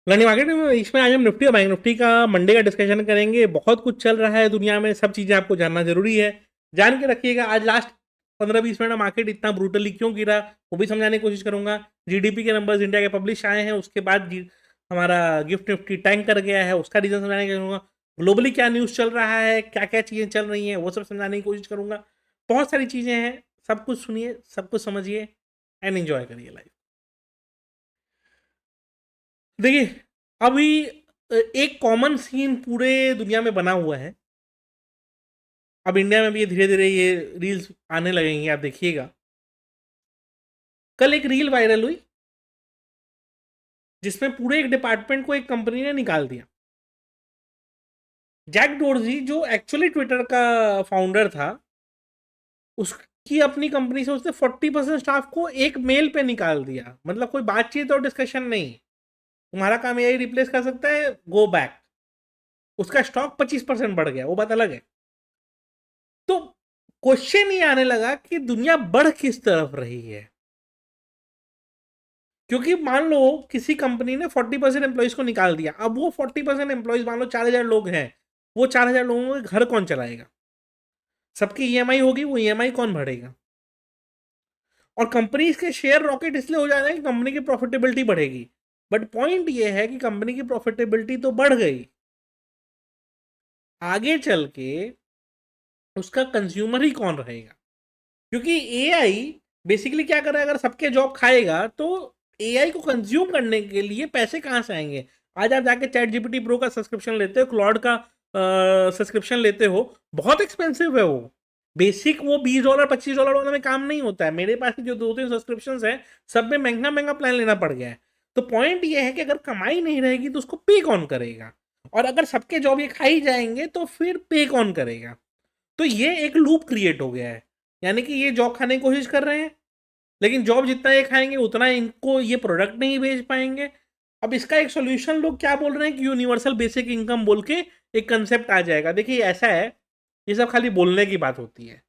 Learning market में इसमें आज हम निफ्टी और बैंक निफ्टी का मंडे का डिस्कशन करेंगे। बहुत कुछ चल रहा है दुनिया में, सब चीज़ें आपको जानना जरूरी है। जान के रखिएगा। आज लास्ट 15-20 मिनट में मार्केट इतना ब्रूटली क्यों गिरा वो भी समझाने की कोशिश करूंगा। जीडीपी के नंबर्स इंडिया के पब्लिश आए हैं, उसके बाद हमारा गिफ्ट निफ्टी टैंक कर गया है, उसका रीजन समझाने की करूंगा। ग्लोबली क्या न्यूज़ चल रहा है, क्या क्या चीज़ें चल रही हैं, वो सब समझाने की कोशिश करूंगा। बहुत सारी चीज़ें हैं, सब कुछ सुनिए, सब कुछ समझिए एंड एंजॉय करिए लाइफ। देखिए, अभी एक कॉमन सीन पूरे दुनिया में बना हुआ है। अब इंडिया में भी धीरे धीरे ये रील्स आने लगेंगे, आप देखिएगा। कल एक रील वायरल हुई जिसमें पूरे एक डिपार्टमेंट को एक कंपनी ने निकाल दिया। जैक डोर्जी जो एक्चुअली ट्विटर का फाउंडर था, उसकी अपनी कंपनी से उसने 40% स्टाफ को एक मेल पे निकाल दिया। मतलब कोई बातचीत और डिस्कशन नहीं, तुम्हारा काम यही रिप्लेस कर सकता है, गो बैक। उसका स्टॉक 25% बढ़ गया, वो बात अलग है। तो क्वेश्चन ये आने लगा कि दुनिया बढ़ किस तरफ रही है। क्योंकि मान लो किसी कंपनी ने 40% एम्प्लॉइज को निकाल दिया, अब वो 40% एम्प्लॉइज मान लो 4,000 लोग हैं, वो 4,000 लोगों के घर कौन चलाएगा? सबकी ईएमआई होगी, वो ईएमआई कौन भरेगा? और कंपनीज के शेयर रॉकेट इसलिए हो जा रहे हैं कि कंपनी की प्रॉफिटेबिलिटी बढ़ेगी। बट पॉइंट ये है कि कंपनी की प्रॉफिटेबिलिटी तो बढ़ गई, आगे चल के उसका कंज्यूमर ही कौन रहेगा? क्योंकि एआई बेसिकली क्या कर रहा है, अगर सबके जॉब खाएगा तो एआई को कंज्यूम करने के लिए पैसे कहाँ से आएंगे? आज आप जाके चैट जीपीटी प्रो का सब्सक्रिप्शन लेते हो, क्लॉड का सब्सक्रिप्शन लेते हो, बहुत एक्सपेंसिव है वो। बेसिक वो $20 $25 वाला में काम नहीं होता है। मेरे पास जो 2-3 सब्सक्रिप्शन है, सब में महंगा महंगा प्लान लेना पड़ गया है। तो पॉइंट ये है कि अगर कमाई नहीं रहेगी तो उसको पे कौन करेगा? और अगर सबके जॉब ये खाई जाएंगे तो फिर पे कौन करेगा? तो ये एक लूप क्रिएट हो गया है। यानी कि ये जॉब खाने की कोशिश कर रहे हैं, लेकिन जॉब जितना ये खाएंगे उतना इनको ये प्रोडक्ट नहीं बेच पाएंगे। अब इसका एक सोल्यूशन लोग क्या बोल रहे हैं कि यूनिवर्सल बेसिक इनकम बोल के एक कंसेप्ट आ जाएगा। देखिए ऐसा है, ये सब खाली बोलने की बात होती है।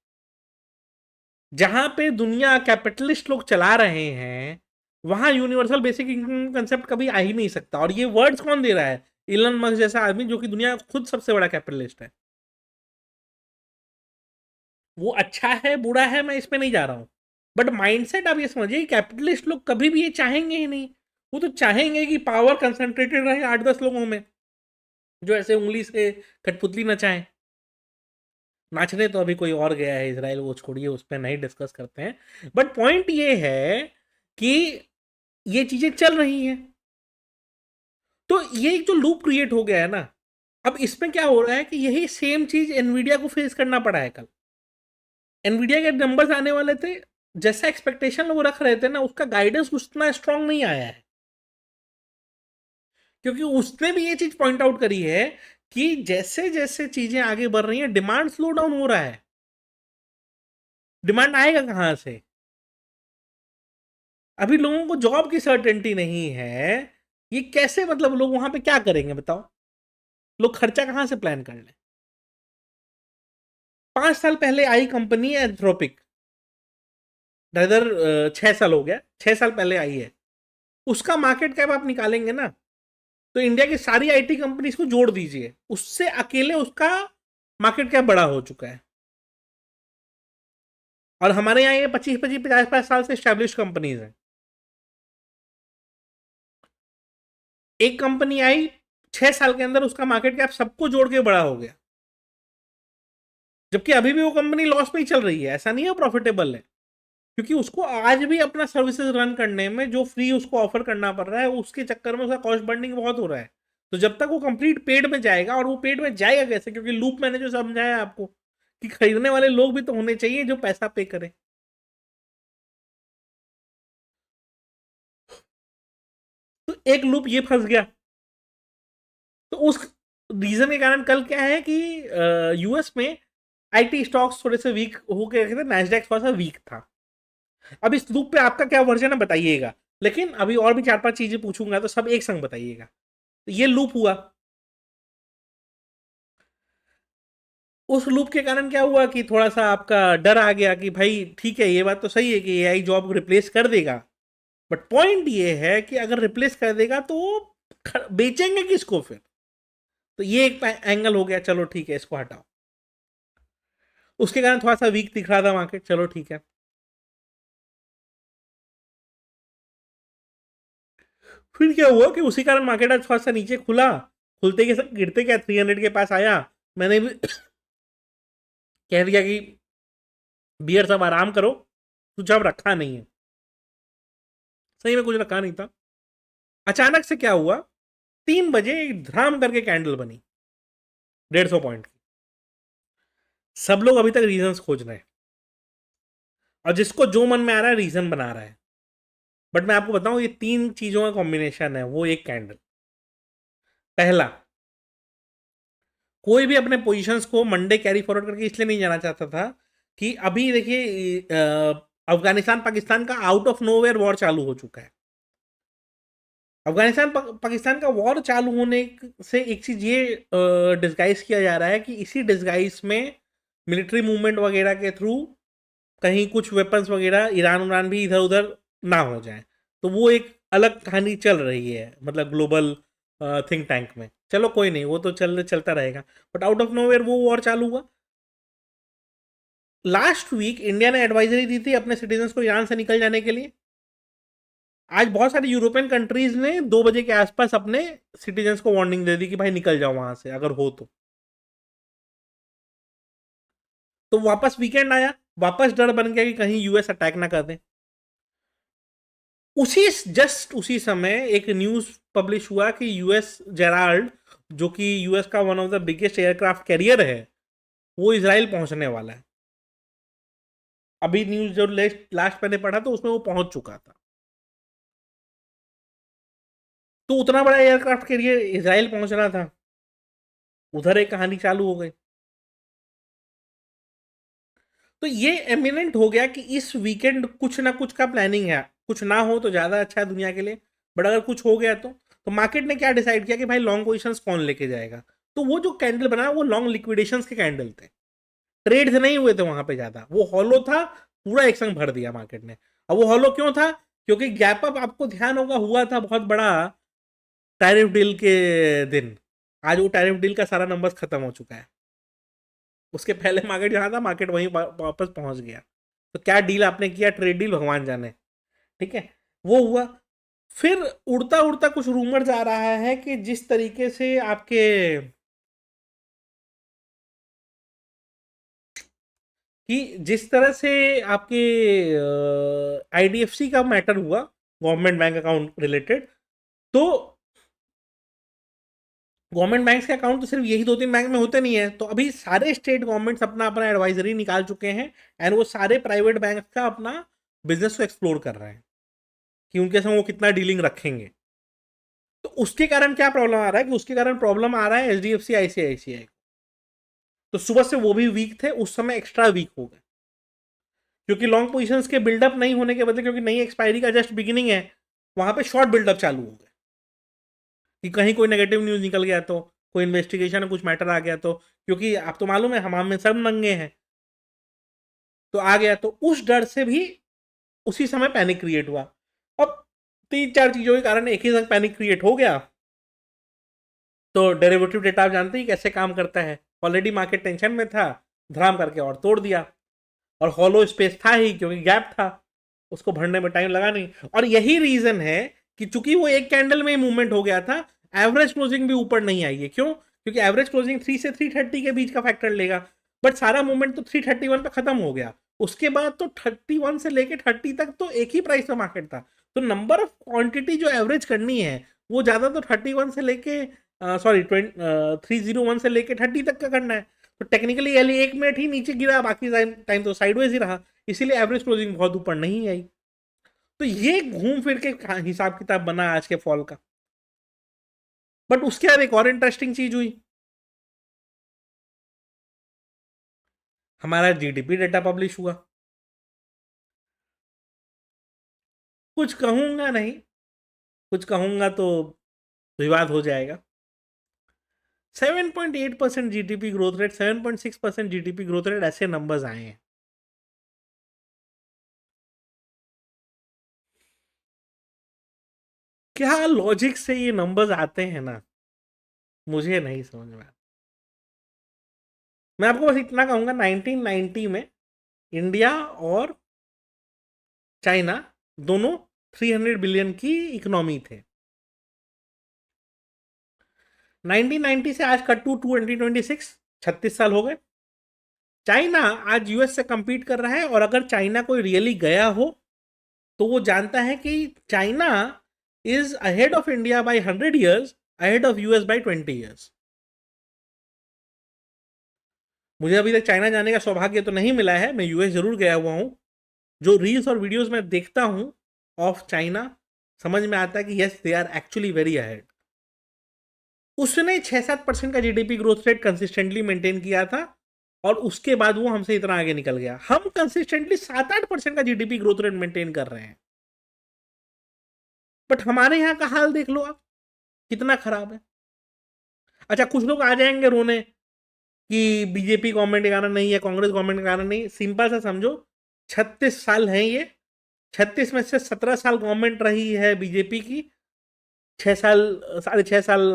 जहां पे दुनिया कैपिटलिस्ट लोग चला रहे हैं, वहां यूनिवर्सल बेसिक इनकम कंसेप्ट कभी आ ही नहीं सकता। और ये वर्ड्स कौन दे रहा है? इलन मस्क जैसा आदमी, जो कि दुनिया का खुद सबसे बड़ा कैपिटलिस्ट है। वो अच्छा है बुरा है मैं इसमें नहीं जा रहा हूं, बट माइंडसेट आप ये समझिए, कैपिटलिस्ट लोग कभी भी ये चाहेंगे ही नहीं। वो तो चाहेंगे कि पावर कंसंट्रेटेड रहे 8-10 लोगों में, जो ऐसे उंगली से कठपुतली नचाएं। नाचने तो अभी कोई और गया है इसराइल, वो छोड़िए, उस पर नहीं डिस्कस करते हैं। बट पॉइंट ये है कि ये चीजें चल रही हैं। तो ये एक जो लूप क्रिएट हो गया है ना, अब इसमें क्या हो रहा है कि यही सेम चीज एनवीडिया को फेस करना पड़ा है। कल एनवीडिया के नंबर्स आने वाले थे, जैसा एक्सपेक्टेशन लोग रख रहे थे ना, उसका गाइडेंस उतना स्ट्रांग नहीं आया है। क्योंकि उसने भी ये चीज पॉइंट आउट करी है कि जैसे जैसे चीजें आगे बढ़ रही हैं, डिमांड स्लो डाउन हो रहा है। डिमांड आएगा कहां से? अभी लोगों को जॉब की सर्टेनिटी नहीं है। ये कैसे, मतलब लोग वहां पे क्या करेंगे बताओ? लोग खर्चा कहां से प्लान कर लें? 5 साल पहले आई कंपनी है एंथ्रोपिक, इधर 6 साल हो गया, 6 साल पहले आई है। उसका मार्केट कैप आप निकालेंगे ना, तो इंडिया की सारी आईटी कंपनीज को जोड़ दीजिए, उससे अकेले उसका मार्केट कैप बड़ा हो चुका है। और हमारे यहाँ ये 25-25 50-50 साल से स्टैब्लिश कंपनीज हैं। एक कंपनी आई, 6 साल के अंदर उसका मार्केट कैप सबको जोड़ के बड़ा हो गया, जबकि अभी भी वो कंपनी लॉस में ही चल रही है। ऐसा नहीं है प्रॉफिटेबल है, क्योंकि उसको आज भी अपना सर्विसेज रन करने में जो फ्री उसको ऑफर करना पड़ रहा है, उसके चक्कर में उसका कॉस्ट बर्निंग बहुत हो रहा है। तो जब तक वो कंप्लीट पेड में जाएगा, और वो पेड में जाएगा कैसे? क्योंकि लूप मैंने जो समझाया आपको कि खरीदने वाले लोग भी तो होने चाहिए जो पैसा पे करें। तो एक लूप ये फंस गया। तो उस रीजन के कारण कल क्या है कि यूएस में आईटी स्टॉक्स थोड़े से वीक होके रखे थे, नैस्डैक थोड़ा सा वीक था। अब इस लूप पे आपका क्या वर्जन है बताइएगा। लेकिन अभी और भी 4-5 चीजें पूछूंगा, तो सब एक संग बताइएगा। तो ये लूप हुआ। उस लूप के कारण क्या हुआ कि थोड़ा सा आपका डर आ गया कि भाई ठीक है, ये बात तो सही है कि एआई जॉब रिप्लेस कर देगा। बट पॉइंट ये है कि अगर रिप्लेस कर देगा तो बेचेंगे किसको फिर? तो ये एक एंगल हो गया, चलो ठीक है, इसको हटाओ। उसके कारण थोड़ा सा वीक दिख रहा था मार्केट, चलो ठीक है। फिर क्या हुआ कि उसी कारण मार्केट आज थोड़ा सा नीचे खुला, खुलते के साथ गिरते क्या 300 के पास आया। मैंने भी कह दिया कि बियर सब आराम करो, कुछ अब रखा नहीं है। सही में कुछ रखा नहीं था। अचानक से क्या हुआ, 3 बजे एक धड़ाम करके कैंडल बनी 150 पॉइंट की। सब लोग अभी तक रीजंस खोज रहे हैं, और जिसको जो मन में आ रहा है रीजन बना रहा है। बट मैं आपको बताऊं, ये 3 चीजों का कॉम्बिनेशन है वो एक कैंडल। पहला, कोई भी अपने पोजीशंस को मंडे कैरी फॉरवर्ड करके इसलिए नहीं जाना चाहता था कि अभी देखिए अफगानिस्तान पाकिस्तान का आउट ऑफ नोवेयर वॉर चालू हो चुका है। अफगानिस्तान पाकिस्तान का वॉर चालू होने से एक चीज ये डिस्गाइज किया जा रहा है कि इसी डिस्गाइज में मिलिट्री मूवमेंट वगैरह के थ्रू कहीं कुछ वेपन्स वगैरह ईरान उरान भी इधर उधर ना हो जाए। तो वो एक अलग कहानी चल रही है, मतलब ग्लोबल थिंक टैंक में। चलो कोई नहीं, वो तो चलता रहेगा। बट आउट ऑफ नोवेयर वो वॉर चालू हुआ। लास्ट वीक इंडिया ने एडवाइजरी दी थी अपने सिटीजन्स को ईरान से निकल जाने के लिए। आज बहुत सारी यूरोपियन कंट्रीज ने 2 बजे के आसपास अपने सिटीजन्स को वार्निंग दे दी कि भाई निकल जाओ वहां से अगर हो तो वापस वीकेंड आया, वापस डर बन गया कि कहीं यूएस अटैक ना कर दे। उसी जस्ट उसी समय एक न्यूज पब्लिश हुआ कि यूएस जेराल्ड, जो कि यूएस का one of the biggest aircraft carrier है, वो इसराइल पहुंचने वाला है। अभी न्यूज जो लास्ट मैंने पढ़ा तो उसमें वो पहुंच चुका था। तो उतना बड़ा एयरक्राफ्ट कैरियर इसराइल पहुंच रहा था, उधर एक कहानी चालू हो गई। तो ये एमिनेंट हो गया कि इस वीकेंड कुछ ना कुछ का प्लानिंग है। कुछ ना हो तो ज्यादा अच्छा है दुनिया के लिए, बट अगर कुछ हो गया तो मार्केट ने क्या डिसाइड किया कि भाई लॉन्ग पोजिशंस कौन लेके जाएगा। तो वो जो कैंडल बना वो लॉन्ग लिक्विडेशंस के कैंडल थे, ट्रेड्स नहीं हुए थे वहां पे ज्यादा, वो हॉलो था। पूरा एक संग भर दिया मार्केट ने। अब वो हॉलो क्यों था? क्योंकि गैप अप आपको ध्यान होगा हुआ था बहुत बड़ा टैरिफ डील के दिन। आज वो टैरिफ डील का सारा नंबर्स खत्म हो चुका है। उसके पहले मार्केट जहां था मार्केट वहीं वापस पहुंच गया। तो क्या डील आपने किया, ट्रेड डील भगवान जाने। ठीक है, वो हुआ। फिर उड़ता उड़ता कुछ रूमर्स आ रहा है कि जिस तरीके से आपके कि जिस तरह से आपके आईडीएफसी का मैटर हुआ, गवर्नमेंट बैंक अकाउंट रिलेटेड, तो गवर्नमेंट बैंक के अकाउंट तो सिर्फ यही 2-3 बैंक में होते नहीं है। तो अभी सारे स्टेट गवर्नमेंट्स अपना अपना एडवाइजरी निकाल चुके हैं, एंड वो सारे प्राइवेट बैंक का अपना बिजनेस को एक्सप्लोर कर रहे हैं कि उनके संग वो कितना डीलिंग रखेंगे। तो उसके कारण क्या प्रॉब्लम आ रहा है कि उसके कारण प्रॉब्लम आ रहा है एचडीएफसी आईसीआईसीआई। तो सुबह से वो भी वीक थे, उस समय एक्स्ट्रा वीक हो गए, क्योंकि लॉन्ग पोजीशंस के बिल्डअप नहीं होने के बदले, क्योंकि नई एक्सपायरी का जस्ट बिगिनिंग है, वहां पे शॉर्ट बिल्डअप चालू हो गए कि कहीं कोई नेगेटिव न्यूज निकल गया तो, कोई इन्वेस्टिगेशन में कुछ मैटर आ गया तो। क्योंकि आप तो मालूम है हमाम में सब नंगे हैं, तो आ गया तो उस डर से भी उसी समय पैनिक क्रिएट हुआ। अब 3-4 चीजों के कारण एक ही संग पैनिक क्रिएट हो गया। तो डेरिवेटिव डेटा आप जानते ही कैसे काम करता है। ऑलरेडी मार्केट टेंशन में था, धराम करके और तोड़ दिया। और हॉलो स्पेस था ही क्योंकि गैप था, उसको भरने में टाइम लगा नहीं। और यही रीजन है कि चूंकि वो एक कैंडल में ही मूवमेंट हो गया था, एवरेज क्लोजिंग भी ऊपर नहीं आई है। क्यों? क्योंकि एवरेज क्लोजिंग 3 से 330 के बीच का फैक्टर लेगा। बट सारा मूवमेंट तो 331 पे खत्म हो गया। उसके बाद तो 31 से लेके 30 तक तो एक ही प्राइस में मार्केट था। तो नंबर ऑफ क्वांटिटी जो एवरेज करनी है वो ज्यादा तो 31 से लेके सॉरी 301 से लेके 30 तक का करना है। तो टेक्निकली एल 1 मिनट ही नीचे गिरा, बाकी टाइम तो साइडवेज ही रहा, इसीलिए एवरेज क्लोजिंग बहुत ऊपर नहीं आई। तो ये घूम फिर के हिसाब किताब बना आज के फॉल का। बट उसके बाद एक और इंटरेस्टिंग चीज हुई, हमारा जीडीपी डेटा पब्लिश हुआ। कुछ कहूंगा नहीं, कुछ कहूंगा तो विवाद हो जाएगा। 7.8% GDP growth rate, 7.6% GDP growth rate, ऐसे नंबर्स आए हैं। क्या लॉजिक से ये नंबर्स आते हैं ना, मुझे नहीं समझ में आता। मैं आपको बस इतना कहूंगा, 1990 में इंडिया और चाइना दोनों 300 बिलियन की इकोनॉमी थे। 1990 से आज कट टू 2026, 36 साल हो गए। चाइना आज यूएस से compete कर रहा है, और अगर चाइना कोई रियली गया हो तो वो जानता है कि China is ahead of India by 100 years, ahead of US by 20 years। मुझे अभी तक चाइना जाने का सौभाग्य तो नहीं मिला है, मैं यूएस जरूर गया हुआ हूं। जो रील्स और वीडियोस में देखता हूं ऑफ चाइना, समझ में आता है कि yes, they are actually very ahead. उसने 6-7% का GDP growth rate consistently maintain किया था, और उसके बाद वो हमसे इतना आगे निकल गया। हम कंसिस्टेंटली 7-8% का जीडीपी ग्रोथ रेट मेंटेन कर रहे हैं, बट हमारे यहाँ का हाल देख लो आप, कितना खराब है। अच्छा, कुछ लोग आ जाएंगे रोने कि बीजेपी गवर्नमेंट के कारण नहीं है, कांग्रेस गवर्नमेंट के कारण नहीं। सिंपल सा समझो, 36 साल हैं ये, 36 में से 17 साल गवर्नमेंट रही है बीजेपी की, 6 साल, 6.5 साल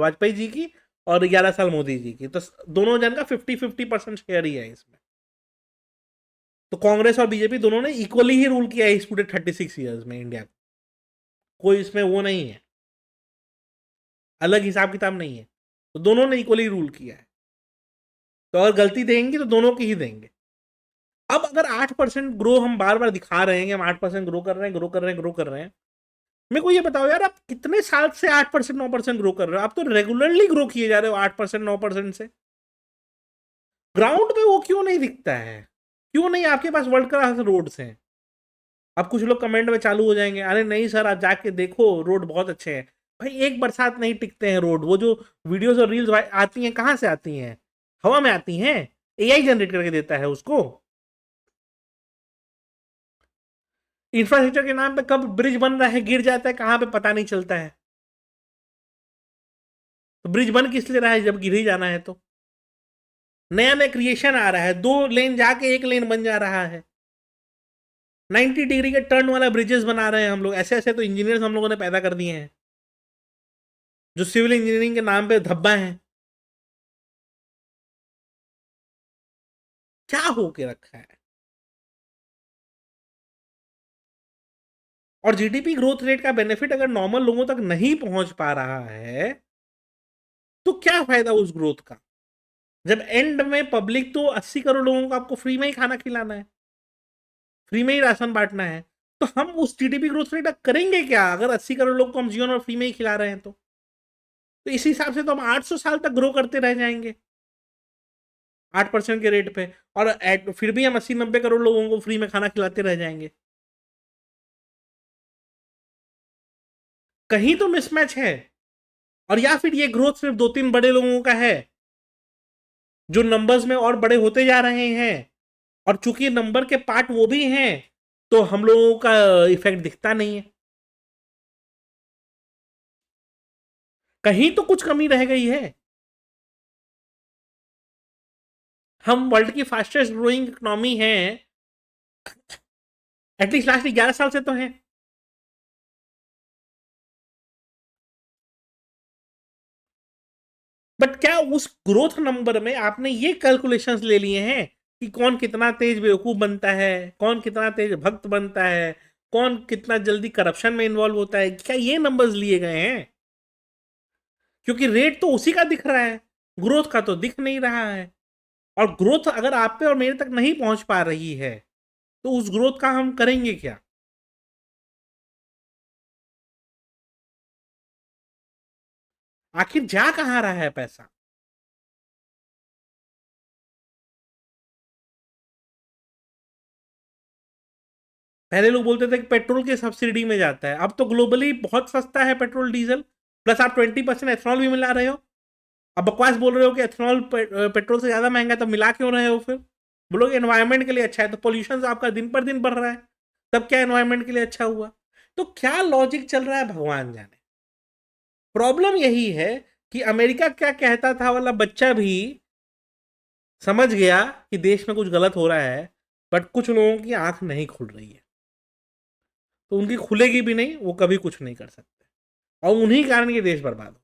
वाजपेयी जी की, और 11 साल मोदी जी की। तो दोनों जन का 50-50% शेयर ही है इसमें। तो कांग्रेस और बीजेपी दोनों ने इक्वली ही रूल किया है इस पूरे 36 ईयर्स में इंडिया को। कोई इसमें वो नहीं है, अलग हिसाब किताब नहीं है, तो दोनों ने इक्वली रूल किया है। तो अगर गलती देंगे तो दोनों की ही देंगे। अब अगर 8% ग्रो हम बार बार दिखा रहे हैं कि हम 8% ग्रो कर रहे हैं, ग्रो कर रहे हैं, ग्रो कर रहे हैं, मेरे को ये बताओ यार, आप कितने साल से 8% 9% ग्रो कर रहे हो? आप तो रेगुलरली ग्रो किए जा रहे हो 8% 9% से। ग्राउंड पे वो क्यों नहीं दिखता है? क्यों नहीं? आपके पास वर्ल्ड क्लास रोड्स हैं। अब कुछ लोग कमेंट में चालू हो जाएंगे, अरे नहीं सर, आप जाके देखो रोड बहुत अच्छे हैं। भाई, एक बरसात नहीं टिकते हैं रोड। वो जो वीडियोस और रील्स आती हैं, कहाँ से आती हैं? हवा में आती हैं, एआई जनरेट करके देता है उसको। इंफ्रास्ट्रक्चर के नाम पे कब ब्रिज बन रहा है, गिर जाता है कहां पे, पता नहीं चलता है। तो ब्रिज बन किस लिए रहा है जब गिर ही जाना है? तो नया नया क्रिएशन आ रहा है, 2 लेन जाके 1 लेन बन जा रहा है। 90 डिग्री के टर्न वाला ब्रिजेस बना रहे हैं हम लोग। ऐसे ऐसे तो इंजीनियर्स हम लोगों ने पैदा कर दिए हैं, जो सिविल इंजीनियरिंग के नाम पे धब्बा है। क्या होके रखा है? और जीडीपी ग्रोथ रेट का बेनिफिट अगर नॉर्मल लोगों तक नहीं पहुंच पा रहा है, तो क्या फायदा उस ग्रोथ का, जब एंड में पब्लिक तो 80 करोड़ लोगों को आपको फ्री में ही खाना खिलाना है, फ्री में ही राशन बांटना है। तो हम उस जीडीपी ग्रोथ रेट करेंगे क्या अगर 80 करोड़ लोग को हम जीवन और फ्री में ही खिला रहे हैं? तो इस हिसाब से तो हम 800 साल तक ग्रो करते रह जाएंगे 8% के रेट पे, और फिर भी हम 80-90 करोड़ लोगों को फ्री में खाना खिलाते रह जाएंगे। कहीं तो मिसमैच है। और या फिर ये ग्रोथ सिर्फ 2-3 बड़े लोगों का है, जो नंबर्स में और बड़े होते जा रहे हैं, और चूंकि नंबर के पार्ट वो भी हैं, तो हम लोगों का इफेक्ट दिखता नहीं है। कहीं तो कुछ कमी रह गई है। हम वर्ल्ड की फास्टेस्ट ग्रोइंग इकोनॉमी हैं, एटलीस्ट लास्ट 11 साल से तो हैं। बट क्या उस ग्रोथ नंबर में आपने ये कैलकुलेशंस ले लिए हैं कि कौन कितना तेज बेवकूफ बनता है, कौन कितना तेज भक्त बनता है, कौन कितना जल्दी करप्शन में इन्वॉल्व होता है? क्या ये नंबर्स लिए गए हैं? क्योंकि रेट तो उसी का दिख रहा है, ग्रोथ का तो दिख नहीं रहा है। और ग्रोथ अगर आप पे और मेरे तक नहीं पहुंच पा रही है, तो उस ग्रोथ का हम करेंगे क्या? आखिर जा कहां रहा है पैसा? पहले लोग बोलते थे कि पेट्रोल की सब्सिडी में जाता है, अब तो ग्लोबली बहुत सस्ता है पेट्रोल डीजल, प्लस आप 20% एथनॉल भी मिला रहे हो। अब बकवास बोल रहे हो कि एथनॉल पेट्रोल से ज्यादा महंगा, तब मिला क्यों रहे हो फिर? बोलोगे एनवायरमेंट के लिए अच्छा है, तो पोल्यूशन आपका दिन पर दिन बढ़ रहा है, तब क्या एनवायरमेंट के लिए अच्छा हुआ? तो क्या लॉजिक चल रहा है भगवान जाने। प्रॉब्लम यही है कि अमेरिका क्या कहता था वाला बच्चा भी समझ गया कि देश में कुछ गलत हो रहा है, बट कुछ लोगों की आंख नहीं खुल रही है, तो उनकी खुलेगी भी नहीं, वो कभी कुछ नहीं कर सकते। और उन्हीं कारण ये देश बर्बाद हो।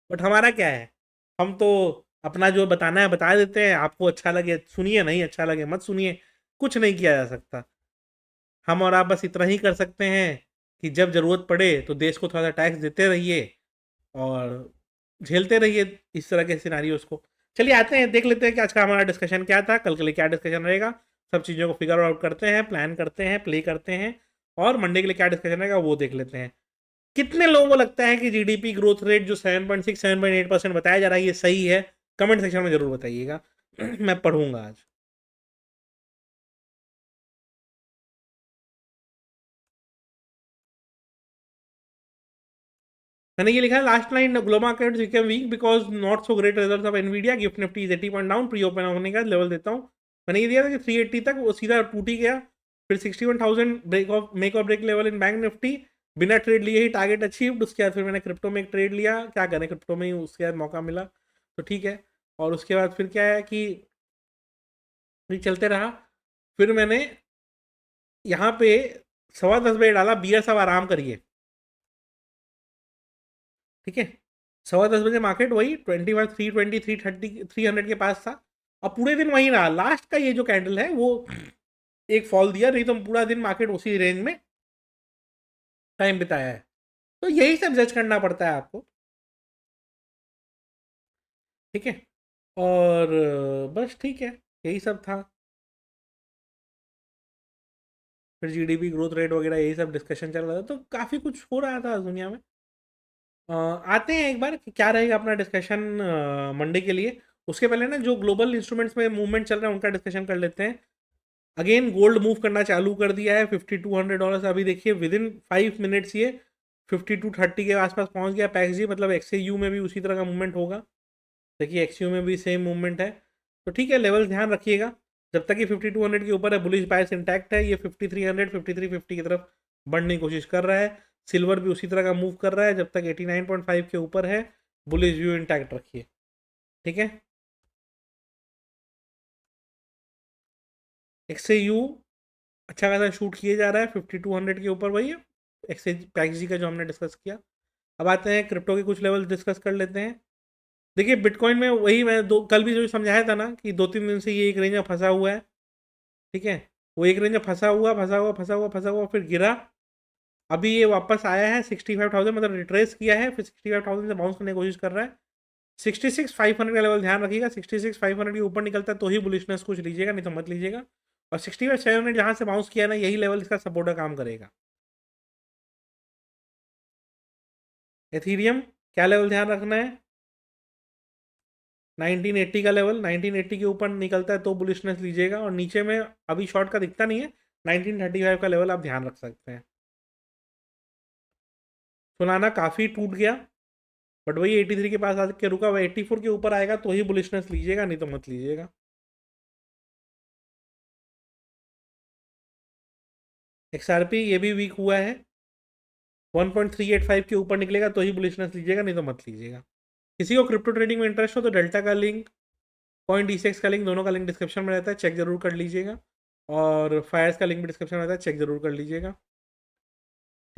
बट हमारा क्या है, हम तो अपना जो बताना है बता देते हैं, आपको अच्छा लगे सुनिए, नहीं अच्छा लगे मत सुनिए, कुछ नहीं किया जा सकता। हम और आप बस इतना ही कर सकते हैं कि जब ज़रूरत पड़े तो देश को थोड़ा सा टैक्स देते रहिए और झेलते रहिए इस तरह के सिनारियोस को। चलिए आते हैं, देख लेते हैं कि आज का हमारा डिस्कशन क्या था, कल के लिए क्या डिस्कशन रहेगा। सब चीज़ों को फिगर आउट करते हैं, प्लान करते हैं, प्ले करते हैं, और मंडे के लिए क्या डिस्कशन रहेगा वो देख लेते हैं। कितने लोगों को लगता है कि जीडीपी ग्रोथ रेट जो 7.6 7.8% बताया जा रहा है ये सही है? कमेंट सेक्शन में जरूर बताइएगा। मैं पढ़ूंगा आज। मैंने ये लिखा है last line, global market became week because not so great results of Nvidia, gift Nifty is 80 point down, pre open होने का लेवल देता हूँ। मैंने ये दिया था कि 380 तक वो सीधा टूट ही गया, फिर 61,000 ब्रेक ऑफ मेक और break level in bank Nifty, बिना ट्रेड लिए ही टारगेट अचीव्ड। उसके बाद फिर मैंने क्रिप्टो में एक ट्रेड लिया, क्या करें क्रिप्टो में ही उसके बाद मौका मिला तो ठीक है। और उसके बाद फिर क्या है कि फिर चलते रहा। फिर मैंने यहाँ पे 10:15 बजे डाला, बियर साहब आराम करिए, ठीक है। 10:15 बजे मार्केट वही 25 320 330 300 के पास था, और पूरे दिन वही रहा। लास्ट का ये जो कैंडल है वो एक फॉल दिया, नहीं तो पूरा दिन मार्केट उसी रेंज में टाइम बिताया है। तो यही सब जज करना पड़ता है आपको, ठीक है। और बस ठीक है, यही सब था। फिर जीडीपी ग्रोथ रेट वगैरह यही सब डिस्कशन चल रहा था, तो काफ़ी कुछ हो रहा था दुनिया में। आते हैं एक बार कि क्या रहेगा अपना डिस्कशन मंडे के लिए। उसके पहले ना जो ग्लोबल इंस्ट्रूमेंट्स में मूवमेंट चल रहा है उनका डिस्कशन कर लेते हैं। अगेन गोल्ड मूव करना चालू कर दिया है, $5,200। अभी देखिए विद इन 5 मिनट्स ये 5230 के आसपास पहुंच गया पैक्स जी, मतलब एक्सयू में भी उसी तरह का मूवमेंट होगा। देखिए एक्सयू में भी सेम मूवमेंट है, तो ठीक है, लेवल ध्यान रखिएगा। जब तक ये 5200 के ऊपर है बुलिश बायस इंटैक्ट है, ये 5300 5350 की तरफ बढ़ने की कोशिश कर रहा है। सिल्वर भी उसी तरह का मूव कर रहा है, जब तक 89.5 के ऊपर है बुलिश व्यू इंटैक्ट रखिए, ठीक है। एक्सयू अच्छा खासा शूट किए जा रहा है 5200 के ऊपर, वही है एक्सचेंज पैक्स जी का जो हमने डिस्कस किया। अब आते हैं क्रिप्टो के कुछ लेवल डिस्कस कर लेते हैं। देखिए बिटकॉइन में वही मैं दो कल भी जो समझाया था ना कि 2-3 दिन से ये एक रेंज में फंसा हुआ है, ठीक है। वो एक रेंज में फंसा हुआ फिर गिरा। अभी ये वापस आया है 65,000, मतलब रिट्रेस किया है, फिर 65,000 से बाउंस करने की कोशिश कर रहा है। 66,500 का लेवल ध्यान रखिएगा, 66,500 के ऊपर निकलता है तो ही बुलिशनेस कुछ लीजिएगा, नहीं तो मत लीजिएगा। और 65,700 जहाँ से बाउंस किया ना, यही लेवल इसका सपोर्ट का काम करेगा। एथीरियम क्या लेवल ध्यान रखना है, 1980 का लेवल, 1980 के ऊपर निकलता है तो बुलिशनेस लीजिएगा, और नीचे में अभी शॉर्ट का दिखता नहीं है, 1935 का लेवल आप ध्यान रख सकते हैं। सोलाना काफ़ी टूट गया, बट वही 83 के पास आके रुका हुआ, 84 के ऊपर आएगा तो ही बुलिशनेस लीजिएगा, नहीं तो मत लीजिएगा। XRP ये भी वीक हुआ है, 1.385 के ऊपर निकलेगा तो ही बुलिशनेस लीजिएगा, नहीं तो मत लीजिएगा। किसी को क्रिप्टो ट्रेडिंग में इंटरेस्ट हो तो डेल्टा का लिंक, पॉइंट DCX का लिंक, दोनों का लिंक डिस्क्रिप्शन में रहता है, चेक जरूर कर लीजिएगा। और फायर्स का लिंक भी डिस्क्रिप्शन में रहता है, चेक जरूर कर लीजिएगा,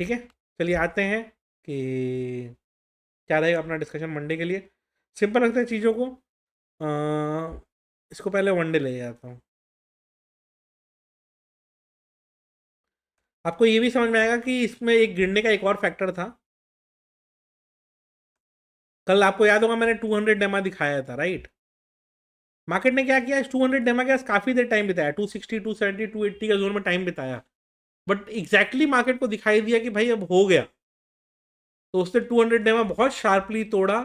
ठीक है। चलिए आते हैं कि क्या रहेगा अपना डिस्कशन मंडे के लिए। सिंपल रखते हैं चीज़ों को। इसको पहले वनडे ले जाता हूँ। आपको ये भी समझ में आएगा कि इसमें एक गिरने का एक और फैक्टर था। कल आपको याद होगा मैंने 200 डेमा दिखाया था, राइट। मार्केट ने क्या किया, इस 200 डेमा के पास काफ़ी देर टाइम बिताया, 260 270 280 का जोन में टाइम बिताया, बट एग्जैक्टली मार्केट को दिखाई दिया कि भाई अब हो गया, तो उसने 200 डेमा बहुत शार्पली तोड़ा,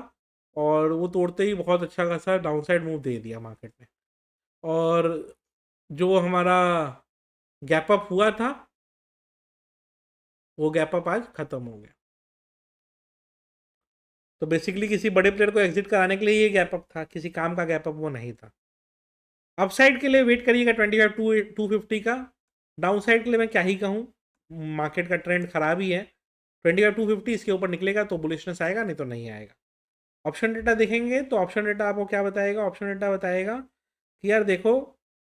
और वो तोड़ते ही बहुत अच्छा खासा डाउनसाइड मूव दे दिया मार्केट ने। और जो हमारा गैप अप हुआ था वो गैप अप आज खत्म हो गया। तो बेसिकली किसी बड़े प्लेयर को एग्जिट कराने के लिए ये गैप अप था, किसी काम का गैप अप वो नहीं था। अपसाइड के लिए वेट करिएगा 25 250 का, डाउन साइड के लिए मैं क्या ही कहूँ, मार्केट का ट्रेंड खराब ही है। 25 250 इसके ऊपर निकलेगा तो बुलिशनेस आएगा, नहीं तो नहीं आएगा। ऑप्शन डेटा देखेंगे तो ऑप्शन डेटा आपको क्या बताएगा, ऑप्शन डेटा बताएगा कि यार देखो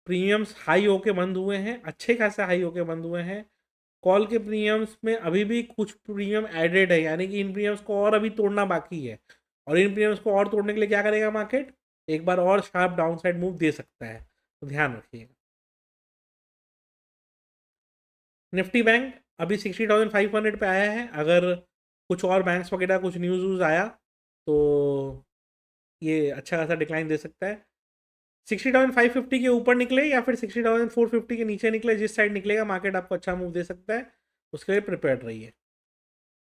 प्रीमियम्स हाई होके बंद हुए हैं, अच्छे खासे हाई होके बंद हुए हैं, कॉल के प्रीमियम्स में अभी भी कुछ प्रीमियम एडेड है, यानी कि इन प्रीमियम्स को और अभी तोड़ना बाकी है, और इन प्रीमियम्स को और तोड़ने के लिए क्या करेगा मार्केट, एक बार और शार्प डाउनसाइड मूव दे सकता है, तो ध्यान रखिएगा। निफ्टी बैंक अभी 60,500 पे आया है, अगर कुछ और बैंक्स वगैरह कुछ न्यूज़ व्यूज़ आया तो ये अच्छा खासा डिक्लाइन दे सकता है। 60,550 के ऊपर निकले या फिर 60,450 के नीचे निकले, जिस साइड निकलेगा मार्केट आपको अच्छा मूव दे सकता है, उसके लिए प्रिपेयर्ड रहिए।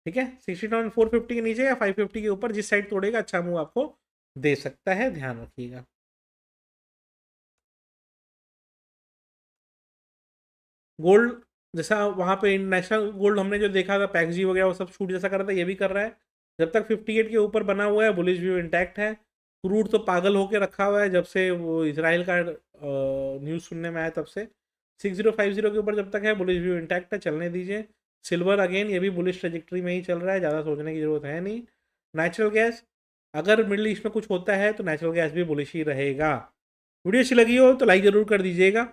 ठीक है, 60,450 के नीचे या 550 के ऊपर जिस साइड तोड़ेगा अच्छा मूव आपको दे सकता है, ध्यान रखिएगा। गोल्ड, जैसा वहाँ पे इंटरनेशनल गोल्ड हमने जो देखा था पैक्जी वगैरह वो सब शूट जैसा कर रहा था, ये भी कर रहा है। जब तक 58 के ऊपर बना हुआ है बुलिश व्यू इंटैक्ट है। क्रूड तो पागल होके रखा हुआ है जब से वो इसराइल का न्यूज़ सुनने में आया तब से। 6050 के ऊपर जब तक है बुलिश व्यू इंटैक्ट है, चलने दीजिए। सिल्वर अगेन ये भी बुलिश ट्रेजेक्ट्री में ही चल रहा है, ज़्यादा सोचने की ज़रूरत है नहीं। नेचुरल गैस, अगर मिडल ईस्ट में कुछ होता है तो नेचुरल गैस भी बुलिश ही रहेगा। वीडियो अच्छी लगी हो तो लाइक ज़रूर कर दीजिएगा।